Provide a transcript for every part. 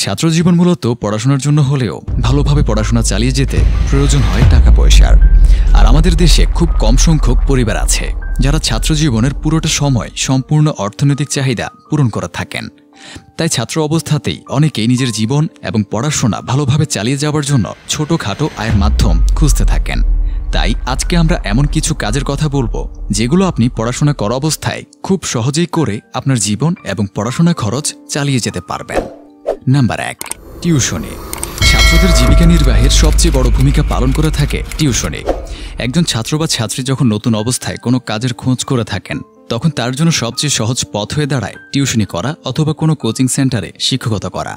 ছাত্র জীবন মূলত পড়াশোনার জন্য হলেও ভালোভাবে পড়াশোনা চালিয়ে যেতে প্রয়োজন হয় টাকা পয়সার। আর আমাদের দেশে খুব কম সংখ্যক পরিবার আছে যারা ছাত্র জীবনের পুরোটা সময় সম্পূর্ণ অর্থনৈতিক চাহিদা পূরণ করে থাকেন। তাই ছাত্র অবস্থাতেই অনেকেই নিজের জীবন এবং পড়াশোনা ভালোভাবে চালিয়ে যাওয়ার জন্য ছোটখাটো আয়ের মাধ্যম খুঁজতে থাকেন। তাই আজকে আমরা এমন কিছু কাজের কথা বলবো যেগুলো আপনি পড়াশোনা করা অবস্থায় খুব সহজেই করে আপনার জীবন এবং পড়াশোনা খরচ চালিয়ে যেতে পারবেন। নাম্বার 1, টিউশনি। ছাত্রদের জীবিকা নির্বাহের সবচেয়ে বড় ভূমিকা পালন করে থাকে টিউশনি। একজন ছাত্র বা ছাত্রী যখন নতুন অবস্থায় কোনো কাজের খোঁজ করে থাকেন তখন তার জন্য সবচেয়ে সহজ পথ হয়ে দাঁড়ায় টিউশনি করা অথবা কোনো কোচিং সেন্টারে শিক্ষকতা করা।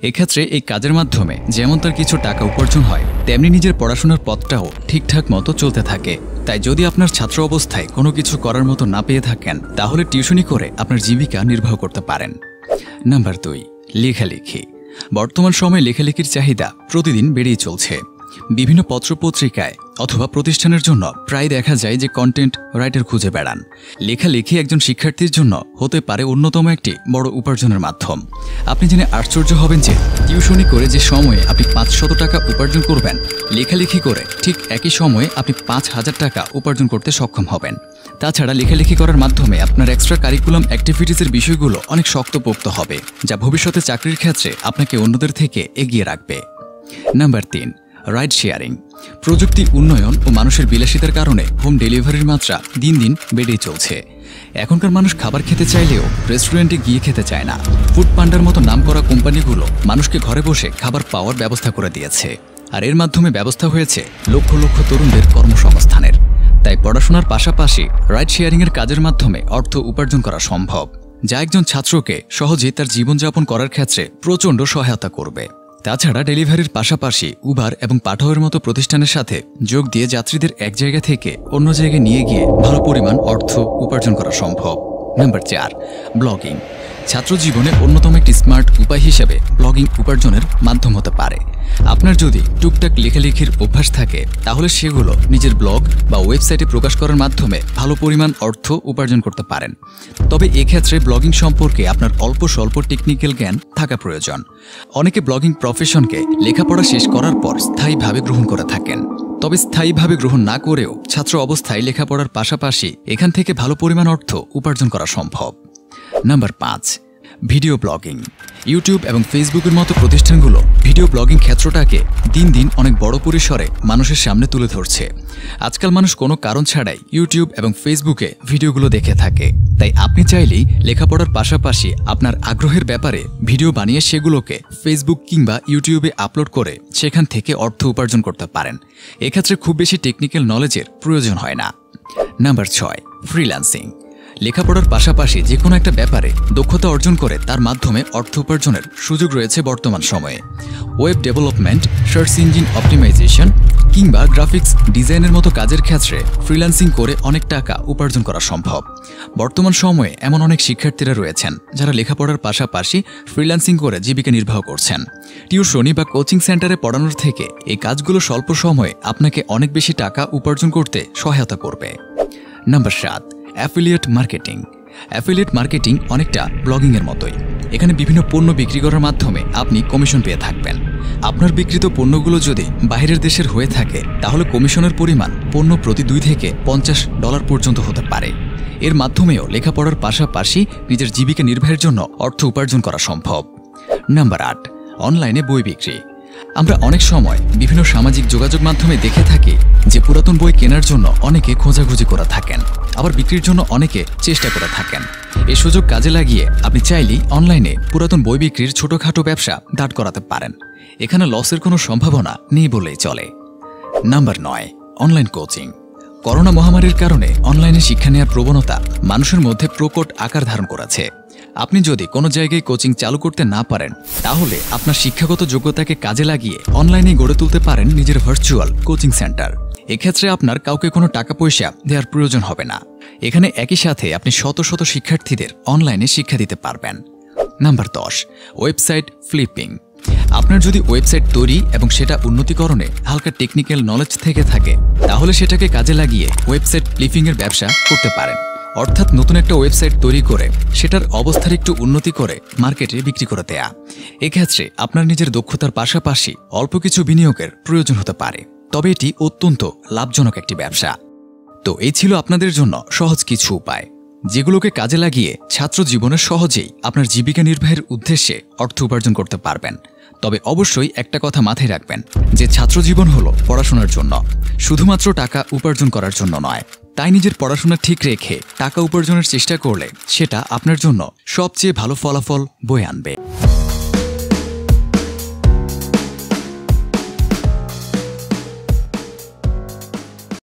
এক্ষেত্রে এই কাজের মাধ্যমে যেমন তার কিছু টাকা উপার্জন হয় তেমনি নিজের পড়াশোনার পথটাও ঠিকঠাক মতো চলতে থাকে। তাই যদি আপনার ছাত্র অবস্থায় কোনো কিছু করার মতো না পেয়ে থাকেন তাহলে টিউশনি করে আপনার জীবিকা নির্বাহ করতে পারেন। নাম্বার 2, লেখালেখি। বর্তমান সময়ে লেখালেখির চাহিদা প্রতিদিন বেড়েই চলছে। বিভিন্ন পত্রপত্রিকায় অথবা প্রতিষ্ঠানের জন্য প্রায় দেখা যায় যে কন্টেন্ট রাইটার খুঁজে বেড়ান। লেখালেখি একজন শিক্ষার্থীর জন্য হতে পারে অন্যতম একটি বড় উপার্জনের মাধ্যম। আপনি জেনে আশ্চর্য হবেন যে টিউশনি করে যে সময়ে আপনি 500 টাকা উপার্জন করবেন, লেখালেখি করে ঠিক একই সময়ে আপনি 5000 টাকা উপার্জন করতে সক্ষম হবেন। তাছাড়া লেখালেখি করার মাধ্যমে আপনার এক্সট্রা কারিকুলাম অ্যাক্টিভিটিসের বিষয়গুলো অনেক শক্তপোক্ত হবে, যা ভবিষ্যতে চাকরির ক্ষেত্রে আপনাকে অন্যদের থেকে এগিয়ে রাখবে। Number 3, ride sharing. প্রযুক্তি উন্নয়ন ও মানুষের বিলাসিতার কারণে হোম ডেলিভারির মাত্রা দিন দিন বেড়েই চলছে। এখনকার মানুষ খাবার খেতে চাইলেও রেস্টুরেন্টে গিয়ে খেতে চায় না। ফুড পান্ডার মতো নামকরা কোম্পানিগুলো মানুষকে ঘরে বসে খাবার পাওয়ার ব্যবস্থা করে দিয়েছে, আর এর মাধ্যমে ব্যবস্থা হয়েছে লক্ষ লক্ষ তরুণদের কর্মসংস্থানের। তাই পড়াশোনার পাশাপাশি রাইড শেয়ারিংয়ের কাজের মাধ্যমে অর্থ উপার্জন করা সম্ভব, যা একজন ছাত্রকে সহজে তার জীবনযাপন করার ক্ষেত্রে প্রচণ্ড সহায়তা করবে। তাছাড়া ডেলিভারির পাশাপাশি উবার এবং পাঠাওয়ের মতো প্রতিষ্ঠানের সাথে যোগ দিয়ে যাত্রীদের এক জায়গা থেকে অন্য জায়গায় নিয়ে গিয়ে ভালো পরিমাণ অর্থ উপার্জন করা সম্ভব। Number 4, blogging. ছাত্র জীবনে অন্যতম একটি স্মার্ট উপায় হিসেবে ব্লগিং উপার্জনের মাধ্যম হতে পারে। আপনার যদি টুকটাক লেখালেখির অভ্যাস থাকে তাহলে সেগুলো নিজের ব্লগ বা ওয়েবসাইটে প্রকাশ করার মাধ্যমে ভালো পরিমাণ অর্থ উপার্জন করতে পারেন। তবে এক্ষেত্রে ব্লগিং সম্পর্কে আপনার অল্প স্বল্প টেকনিক্যাল জ্ঞান থাকা প্রয়োজন। অনেকে ব্লগিং প্রফেশনকে লেখাপড়া শেষ করার পর স্থায়ীভাবে গ্রহণ করে থাকেন। তবে স্থায়ীভাবে গ্রহণ না করেও ছাত্র অবস্থায় লেখাপড়ার পাশাপাশি এখান থেকে ভালো পরিমাণ অর্থ উপার্জন করা সম্ভব। Number 5, video blogging. ইউটিউব এবং ফেসবুকের মতো প্রতিষ্ঠানগুলো ভিডিও ব্লগিং ক্ষেত্রটাকে দিন দিন অনেক বড় পরিসরে মানুষের সামনে তুলে ধরছে। আজকাল মানুষ কোনো কারণ ছাড়াই ইউটিউব এবং ফেসবুকে ভিডিওগুলো দেখে থাকে। তাই আপনি চাইলেই লেখাপড়ার পাশাপাশি আপনার আগ্রহের ব্যাপারে ভিডিও বানিয়ে সেগুলোকে ফেসবুক কিংবা ইউটিউবে আপলোড করে সেখান থেকে অর্থ উপার্জন করতে পারেন। এক্ষেত্রে খুব বেশি টেকনিক্যাল নলেজের প্রয়োজন হয় না। Number 6, freelancing. লেখাপড়ার পাশাপাশি যে কোনো একটা ব্যাপারে দক্ষতা অর্জন করে তার মাধ্যমে অর্থ উপার্জনের সুযোগ রয়েছে বর্তমান সময়ে। Web development, search engine optimisation কিংবা গ্রাফিক্স ডিজাইনের মতো কাজের ক্ষেত্রে ফ্রিল্যান্সিং করে অনেক টাকা উপার্জন করা সম্ভব। বর্তমান সময়ে এমন অনেক শিক্ষার্থীরা রয়েছেন যারা লেখাপড়ার পাশাপাশি ফ্রিল্যান্সিং করে জীবিকা নির্বাহ করছেন। টিউশনি বা কোচিং সেন্টারে পড়ানোর থেকে এই কাজগুলো স্বল্প সময়ে আপনাকে অনেক বেশি টাকা উপার্জন করতে সহায়তা করবে। Number 7, affiliate marketing. Affiliate marketing অনেকটা ব্লগিংয়ের মতোই। এখানে বিভিন্ন পণ্য বিক্রি করার মাধ্যমে আপনি কমিশন পেয়ে থাকবেন। আপনার বিক্রিত পণ্যগুলো যদি বাইরের দেশের হয়ে থাকে তাহলে কমিশনের পরিমাণ পণ্য প্রতি $2 থেকে $50 পর্যন্ত হতে পারে। এর মাধ্যমেও লেখাপড়ার পাশাপাশি নিজের জীবিকা নির্বাহের জন্য অর্থ উপার্জন করা সম্ভব। নাম্বার 8, অনলাইনে বই বিক্রি। আমরা অনেক সময় বিভিন্ন সামাজিক যোগাযোগ মাধ্যমে দেখে থাকি যে পুরাতন বই কেনার জন্য অনেকে খোঁজাখুঁজি করে থাকেন, আবার বিক্রির জন্য অনেকে চেষ্টা করে থাকেন। এই সুযোগ কাজে লাগিয়ে আপনি চাইলেই অনলাইনে পুরাতন বই বিক্রির ছোটখাটো ব্যবসা দাঁড় করাতে পারেন। এখানে লসের কোনো সম্ভাবনা নেই বলেই চলে। Number 9, online coaching. করোনা মহামারীর কারণে অনলাইনে শিক্ষা নেওয়ার প্রবণতা মানুষের মধ্যে প্রকট আকার ধারণ করেছে। আপনি যদি কোনো জায়গায় কোচিং চালু করতে না পারেন তাহলে আপনার শিক্ষাগত যোগ্যতাকে কাজে লাগিয়ে অনলাইনে গড়ে তুলতে পারেন নিজের ভার্চুয়াল কোচিং সেন্টার। এক্ষেত্রে আপনার কাউকে কোনো টাকা পয়সা দেওয়ার প্রয়োজন হবে না। এখানে একই সাথে আপনি শত শত শিক্ষার্থীদের অনলাইনে শিক্ষা দিতে পারবেন। Number 10, website flipping. আপনার যদি ওয়েবসাইট তৈরি এবং সেটা উন্নতিকরণে হালকা টেকনিক্যাল নলেজ থেকে থাকে তাহলে সেটাকে কাজে লাগিয়ে ওয়েবসাইট ফ্লিপিংয়ের ব্যবসা করতে পারেন। অর্থাৎ নতুন একটা ওয়েবসাইট তৈরি করে সেটার অবস্থার একটু উন্নতি করে মার্কেটে বিক্রি করে দেয়া। এক্ষেত্রে আপনার নিজের দক্ষতার পাশাপাশি অল্প কিছু বিনিয়োগের প্রয়োজন হতে পারে, তবে এটি অত্যন্ত লাভজনক একটি ব্যবসা। তো এই ছিল আপনাদের জন্য সহজ কিছু উপায়, যেগুলোকে কাজে লাগিয়ে ছাত্র জীবনে সহজেই আপনার জীবিকা নির্বাহের উদ্দেশ্যে অর্থ উপার্জন করতে পারবেন। তবে অবশ্যই একটা কথা মাথায় রাখবেন যে ছাত্র জীবন হলো পড়াশোনার জন্য, শুধুমাত্র টাকা উপার্জন করার জন্য নয়। তাই নিজের পড়াশোনা ঠিক রেখে টাকা উপার্জনের চেষ্টা করলে সেটা আপনার জন্য সবচেয়ে ভালো ফলাফল বয়ে আনবে।